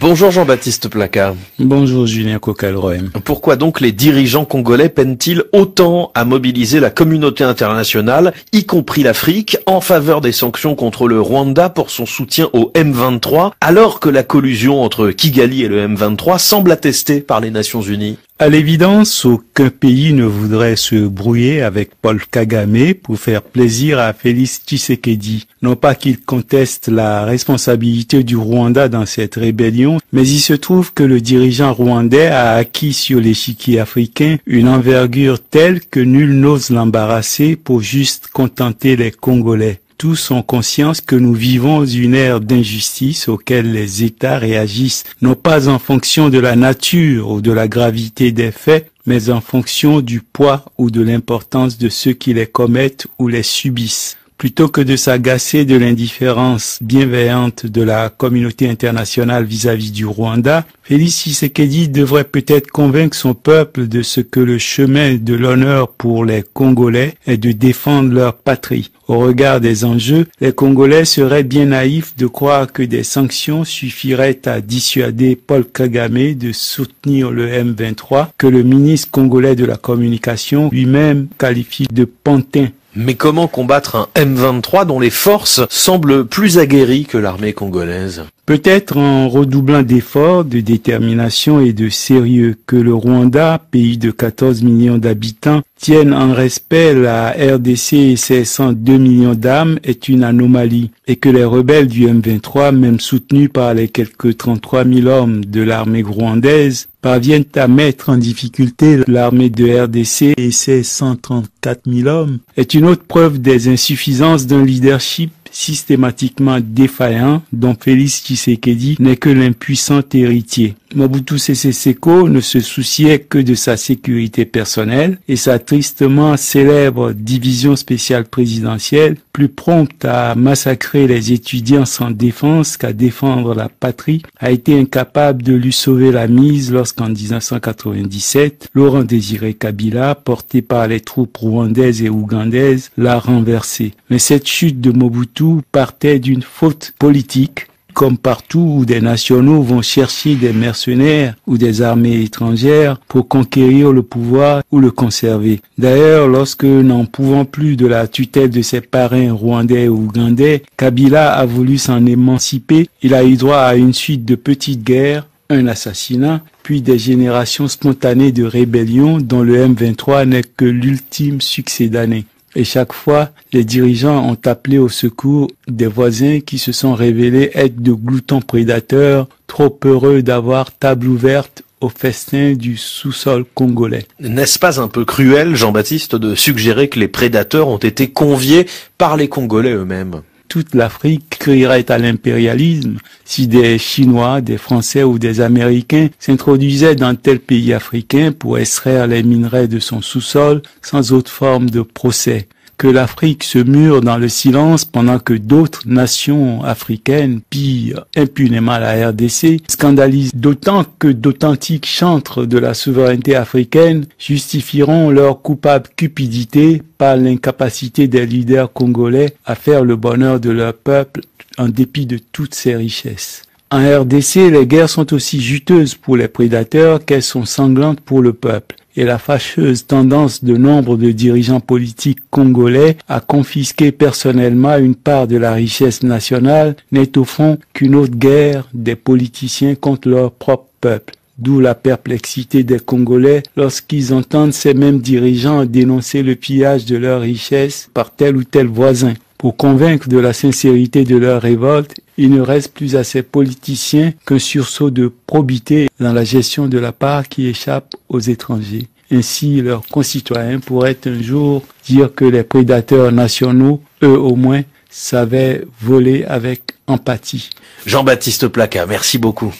Bonjour Jean-Baptiste Placard. Bonjour Julien Cocalroy. Pourquoi donc les dirigeants congolais peinent-ils autant à mobiliser la communauté internationale, y compris l'Afrique, en faveur des sanctions contre le Rwanda pour son soutien au M23, alors que la collusion entre Kigali et le M23 semble attestée par les Nations Unies? À l'évidence, aucun pays ne voudrait se brouiller avec Paul Kagame pour faire plaisir à Félix Tshisekedi. Non pas qu'il conteste la responsabilité du Rwanda dans cette rébellion, mais il se trouve que le dirigeant rwandais a acquis sur l'échiquier africain une envergure telle que nul n'ose l'embarrasser pour juste contenter les Congolais. Tous ont conscience que nous vivons une ère d'injustice auquel les États réagissent non pas en fonction de la nature ou de la gravité des faits, mais en fonction du poids ou de l'importance de ceux qui les commettent ou les subissent. Plutôt que de s'agacer de l'indifférence bienveillante de la communauté internationale vis-à-vis du Rwanda, Félix Tshisekedi devrait peut-être convaincre son peuple de ce que le chemin de l'honneur pour les Congolais est de défendre leur patrie. Au regard des enjeux, les Congolais seraient bien naïfs de croire que des sanctions suffiraient à dissuader Paul Kagame de soutenir le M23, que le ministre congolais de la communication lui-même qualifie de pantin. Mais comment combattre un M23 dont les forces semblent plus aguerries que l'armée congolaise? Peut-être en redoublant d'efforts, de détermination et de sérieux, que le Rwanda, pays de 14 millions d'habitants, tienne en respect la RDC et ses 102 millions d'âmes est une anomalie, et que les rebelles du M23, même soutenus par les quelques 33 000 hommes de l'armée rwandaise, parviennent à mettre en difficulté l'armée de RDC et ses 134 000 hommes, est une autre preuve des insuffisances d'un leadership systématiquement défaillant dont Félix Tshisekedi n'est que l'impuissant héritier. Mobutu Sese Seko ne se souciait que de sa sécurité personnelle et sa tristement célèbre division spéciale présidentielle, plus prompte à massacrer les étudiants sans défense qu'à défendre la patrie, a été incapable de lui sauver la mise lorsqu'en 1997, Laurent Désiré Kabila, porté par les troupes rwandaises et ougandaises, l'a renversé. Mais cette chute de Mobutu partait d'une faute politique. Comme partout où des nationaux vont chercher des mercenaires ou des armées étrangères pour conquérir le pouvoir ou le conserver. D'ailleurs, lorsque, n'en pouvant plus de la tutelle de ses parrains rwandais ou ougandais, Kabila a voulu s'en émanciper, il a eu droit à une suite de petites guerres, un assassinat, puis des générations spontanées de rébellion dont le M23 n'est que l'ultime succédané. Et chaque fois, les dirigeants ont appelé au secours des voisins qui se sont révélés être de gloutons prédateurs, trop heureux d'avoir table ouverte au festin du sous-sol congolais. N'est-ce pas un peu cruel, Jean-Baptiste, de suggérer que les prédateurs ont été conviés par les Congolais eux-mêmes? Toute l'Afrique crierait à l'impérialisme si des Chinois, des Français ou des Américains s'introduisaient dans tel pays africain pour extraire les minerais de son sous-sol sans autre forme de procès. Que l'Afrique se mure dans le silence pendant que d'autres nations africaines pillent impunément la RDC scandalise d'autant que d'authentiques chantres de la souveraineté africaine justifieront leur coupable cupidité par l'incapacité des leaders congolais à faire le bonheur de leur peuple en dépit de toutes ses richesses. En RDC, les guerres sont aussi juteuses pour les prédateurs qu'elles sont sanglantes pour le peuple. Et la fâcheuse tendance de nombre de dirigeants politiques congolais à confisquer personnellement une part de la richesse nationale n'est au fond qu'une autre guerre des politiciens contre leur propre peuple. D'où la perplexité des Congolais lorsqu'ils entendent ces mêmes dirigeants dénoncer le pillage de leurs richesses par tel ou tel voisin. Pour convaincre de la sincérité de leur révolte, il ne reste plus à ces politiciens qu'un sursaut de probité dans la gestion de la part qui échappe aux étrangers. Ainsi, leurs concitoyens pourraient un jour dire que les prédateurs nationaux, eux au moins, savaient voler avec empathie. Jean-Baptiste Placard, merci beaucoup.